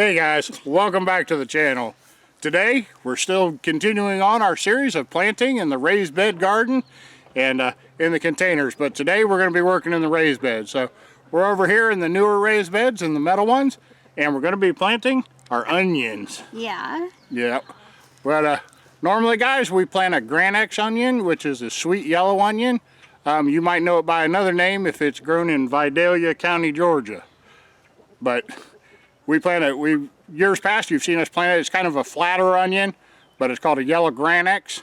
Hey guys, welcome back to the channel. Today we're still continuing on our series of planting in the raised bed garden and in the containers, but today we're going to be working in the raised bed. So we're over here in the newer raised beds and the metal ones, and we're going to be planting our onions. Yep. But normally guys, we plant a Granex onion, which is a sweet yellow onion. You might know it by another name if it's grown in Vidalia County, Georgia. But we plant it, years past you've seen us plant it. It's kind of a flatter onion, but it's called a yellow Granex.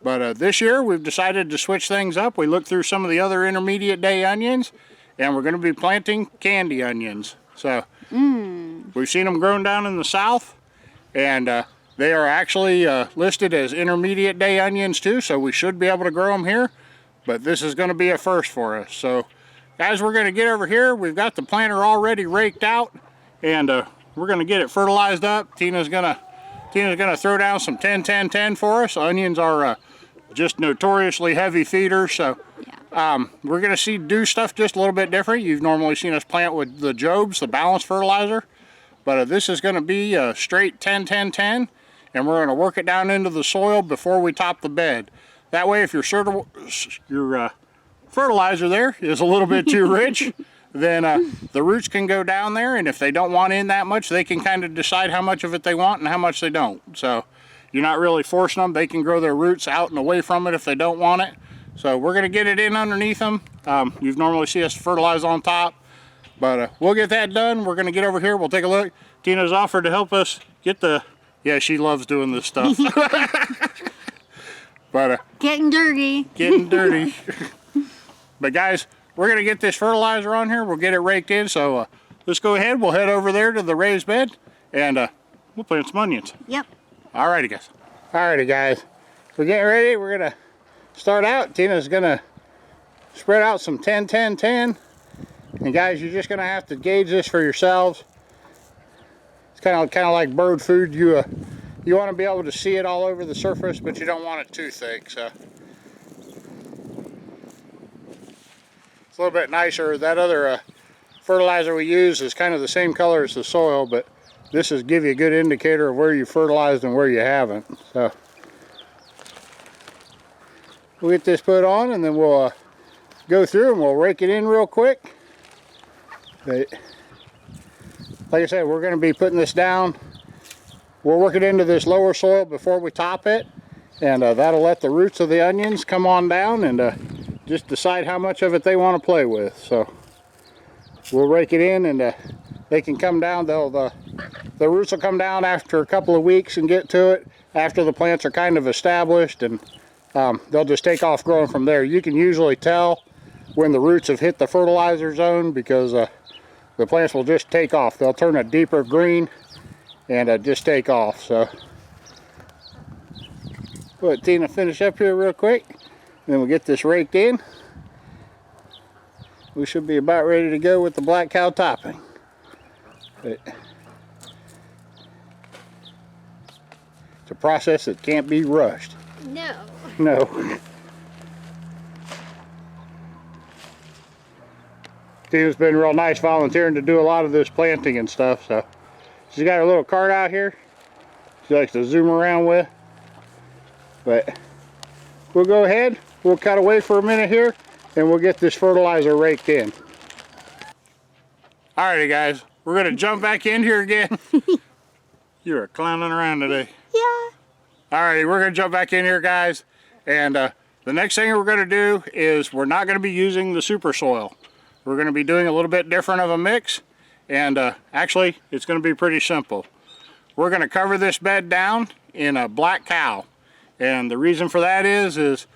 But this year we've decided to switch things up. We looked through some of the other intermediate day onions, and we're going to be planting candy onions. So we've seen them grown down in the south, and they are actually listed as intermediate day onions too, so we should be able to grow them here. But this is going to be a first for us. So guys, we're going to get over here. We've got the planter already raked out, and we're going to get it fertilized up. Tina's gonna throw down some 10-10-10 for us. Onions are just notoriously heavy feeders, so we're going to do stuff just a little bit different. You've normally seen us plant with the Jobs, the balanced fertilizer, but this is going to be straight 10-10-10, and we're going to work it down into the soil before we top the bed. That way, if your fertilizer there is a little bit too rich, then the roots can go down there, and if they don't want in that much, they can kind of decide how much of it they want and how much they don't. So you're not really forcing them. They can grow their roots out and away from it if they don't want it. So we're going to get it in underneath them. You've normally see us fertilize on top, but we'll get that done. We're going to get over here. We'll take a look. Tina's offered to help us get yeah, she loves doing this stuff. But getting dirty. But guys, we're going to get this fertilizer on here. We'll get it raked in. So let's go ahead. We'll head over there to the raised bed, and we'll plant some onions. Yep. Alrighty guys. Alrighty guys. We're getting ready. We're going to start out. Tina's going to spread out some 10-10-10. And guys, you're just going to have to gauge this for yourselves. It's kind of like bird food. You want to be able to see it all over the surface, but you don't want it too thick. So it's a little bit nicer. That other fertilizer we use is kind of the same color as the soil, but this is give you a good indicator of where you fertilized and where you haven't. So we'll get this put on, and then we'll go through and we'll rake it in real quick. But like I said, we're going to be putting this down. We'll work it into this lower soil before we top it, and that'll let the roots of the onions come on down and just decide how much of it they want to play with. So we'll rake it in, and they can come down. The roots will come down after a couple of weeks and get to it after the plants are kind of established, and they'll just take off growing from there. You can usually tell when the roots have hit the fertilizer zone because the plants will just take off. They'll turn a deeper green and just take off. So let Tina finish up here real quick, then we'll get this raked in. We should be about ready to go with the black cow topping. But it's a process that can't be rushed. No. Tina's been real nice volunteering to do a lot of this planting and stuff, so she's got her little cart out here she likes to zoom around with. But we'll go ahead, we'll cut away for a minute here, and we'll get this fertilizer raked in. Alrighty guys, we're going to jump back in here again. You are clowning around today. Yeah. Alrighty, we're going to jump back in here guys, and the next thing we're going to do is we're not going to be using the super soil. We're going to be doing a little bit different of a mix, and actually it's going to be pretty simple. We're going to cover this bed down in a black cow, and the reason for that is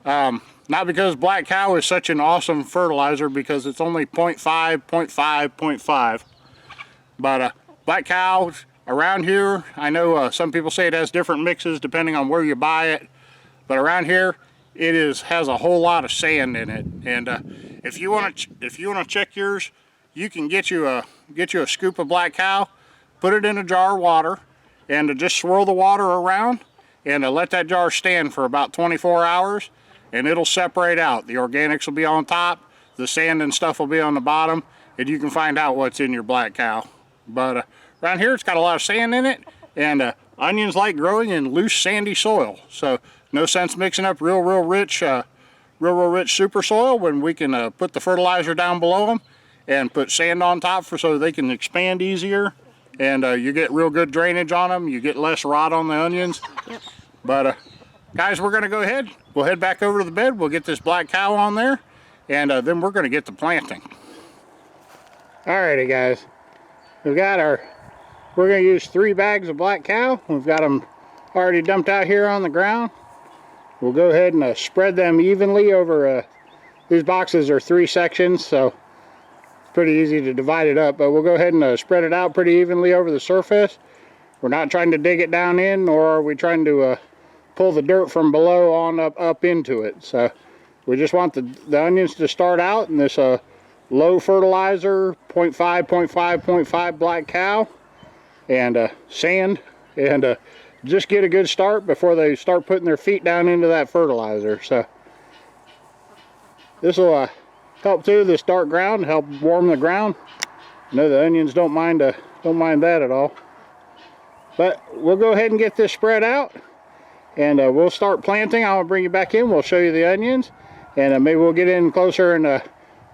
not because black cow is such an awesome fertilizer, because it's only 0.5, 0.5, 0.5, but black cow around here, I know some people say it has different mixes depending on where you buy it, but around here it has a whole lot of sand in it. And if you want to check yours, you can get you a scoop of black cow, put it in a jar of water, and just swirl the water around, and let that jar stand for about 24 hours, and it'll separate out. The organics will be on top, the sand and stuff will be on the bottom, and you can find out what's in your black cow. But around here it's got a lot of sand in it, and onions like growing in loose sandy soil. So no sense mixing up real rich super soil when we can put the fertilizer down below them and put sand on top so they can expand easier, and you get real good drainage on them. You get less rot on the onions. Yep. But guys, we're going to go ahead. We'll head back over to the bed. We'll get this black cow on there, and then we're going to get to planting. Alrighty guys, we're going to use 3 bags of black cow. We've got them already dumped out here on the ground. We'll go ahead and spread them evenly over, these boxes are 3 sections, so pretty easy to divide it up, but we'll go ahead and spread it out pretty evenly over the surface. We're not trying to dig it down in, nor are we trying to pull the dirt from below on up into it. So we just want the onions to start out in this low fertilizer 0.5 black cow and sand, and just get a good start before they start putting their feet down into that fertilizer. So this will help too, this dark ground, help warm the ground. I know the onions don't mind that at all. But we'll go ahead and get this spread out, and we'll start planting. I'll bring you back in, we'll show you the onions, and maybe we'll get in closer and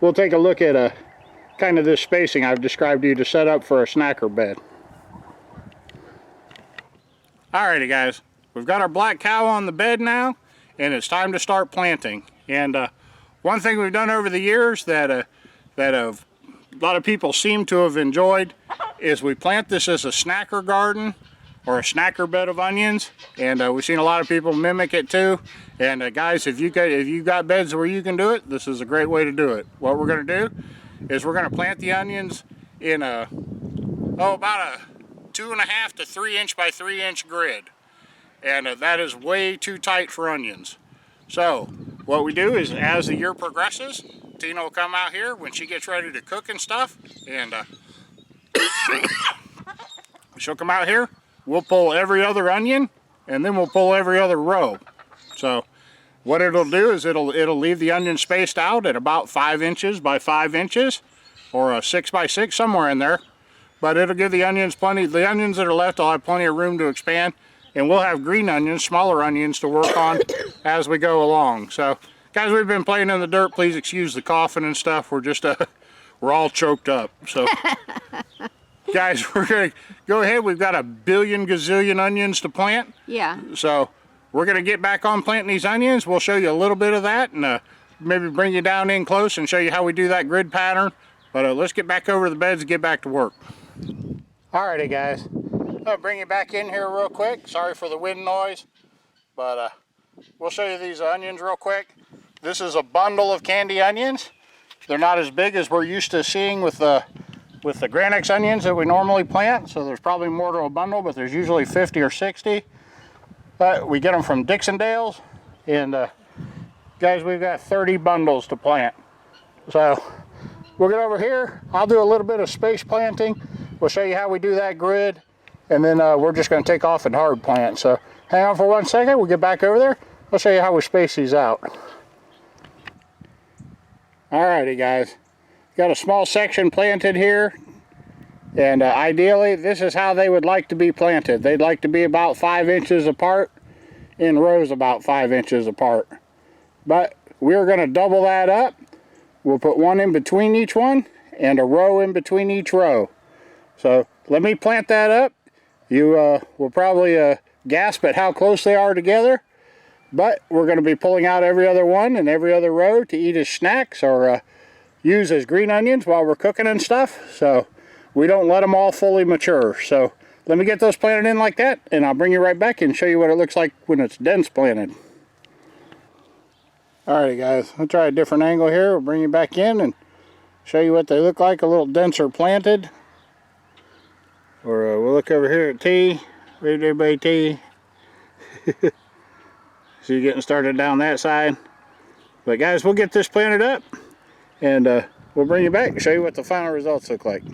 we'll take a look at kind of this spacing I've described to you to set up for a snacker bed. Alrighty guys, we've got our black cow on the bed now, and it's time to start planting. And one thing we've done over the years that a lot of people seem to have enjoyed is we plant this as a snacker garden or a snacker bed of onions, and we've seen a lot of people mimic it too. And guys, if you got beds where you can do it, this is a great way to do it. What we're going to do is we're going to plant the onions in about a 2.5 to 3 inch by 3 inch grid, and that is way too tight for onions. So what we do is, as the year progresses, Tina will come out here when she gets ready to cook and stuff, and she'll come out here. We'll pull every other onion, and then we'll pull every other row. So what it'll do is it'll leave the onion spaced out at about 5 inches by 5 inches, or a 6 by 6, somewhere in there. But it'll give the onions the onions that are left will have plenty of room to expand, and we'll have green onions, smaller onions to work on as we go along. So guys, we've been playing in the dirt. Please excuse the coughing and stuff. We're just we're all choked up. So guys, we're gonna go ahead. We've got a billion gazillion onions to plant. Yeah. So we're gonna get back on planting these onions. We'll show you a little bit of that, and maybe bring you down in close and show you how we do that grid pattern. But let's get back over to the beds and get back to work. Alrighty guys, I'll bring you back in here real quick. Sorry for the wind noise, but we'll show you these onions real quick. This is a bundle of candy onions. They're not as big as we're used to seeing with the Granex onions that we normally plant, so there's probably more to a bundle, but there's usually 50 or 60. But we get them from Dixondale's, and guys, we've got 30 bundles to plant. So we'll get over here. I'll do a little bit of space planting. We'll show you how we do that grid, and then we're just going to take off and hard plant. So hang on for 1 second. We'll get back over there. I'll show you how we space these out. Alrighty guys, got a small section planted here, and ideally this is how they would like to be planted. They'd like to be about 5 inches apart, in rows about 5 inches apart. But we're going to double that up. We'll put one in between each one and a row in between each row. So let me plant that up. You will probably gasp at how close they are together, but we're going to be pulling out every other one and every other row to eat as snacks or use as green onions while we're cooking and stuff. So we don't let them all fully mature. So let me get those planted in like that, and I'll bring you right back and show you what it looks like when it's dense planted. Alrighty guys, I'll try a different angle here. We'll bring you back in and show you what they look like a little denser planted. Or we'll look over here at T. Wave to everybody, T. So you're getting started down that side. But guys, we'll get this planted up, and we'll bring you back and show you what the final results look like.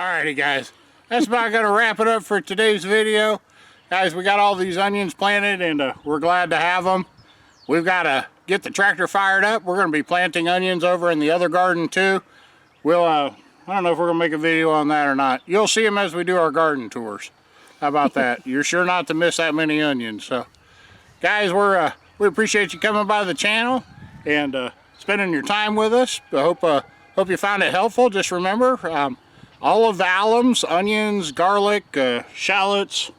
Alrighty guys, that's about gonna wrap it up for today's video. Guys, we got all these onions planted and we're glad to have them. We've got to get the tractor fired up. We're going to be planting onions over in the other garden too. We'll, I don't know if we're going to make a video on that or not. You'll see them as we do our garden tours. How about that? You're sure not to miss that many onions. So, guys, we appreciate you coming by the channel and spending your time with us. I hope you found it helpful. Just remember, all of the alums, onions, garlic, shallots,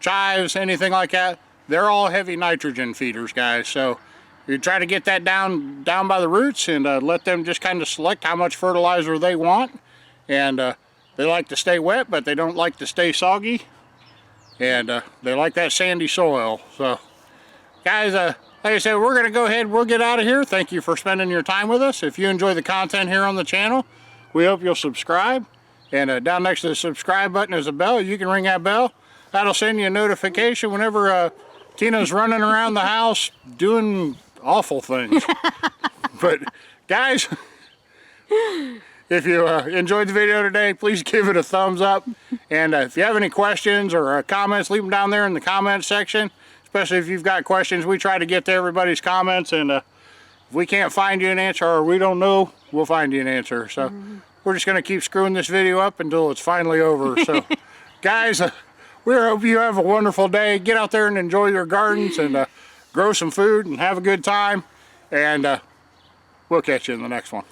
chives, anything like that, they're all heavy nitrogen feeders, guys. So you try to get that down by the roots and let them just kind of select how much fertilizer they want. And they like to stay wet, but they don't like to stay soggy. And they like that sandy soil. So guys, like I said, we're going to go ahead, we'll get out of here. Thank you for spending your time with us. If you enjoy the content here on the channel, we hope you'll subscribe. And down next to the subscribe button is a bell. You can ring that bell. That'll send you a notification whenever Tina's running around the house doing awful things. But guys, if you enjoyed the video today, please give it a thumbs up. And if you have any questions or comments, leave them down there in the comment section. Especially if you've got questions, we try to get to everybody's comments. And if we can't find you an answer or we don't know, we'll find you an answer. So we're just going to keep screwing this video up until it's finally over. So guys, we hope you have a wonderful day. Get out there and enjoy your gardens and grow some food and have a good time. And we'll catch you in the next one.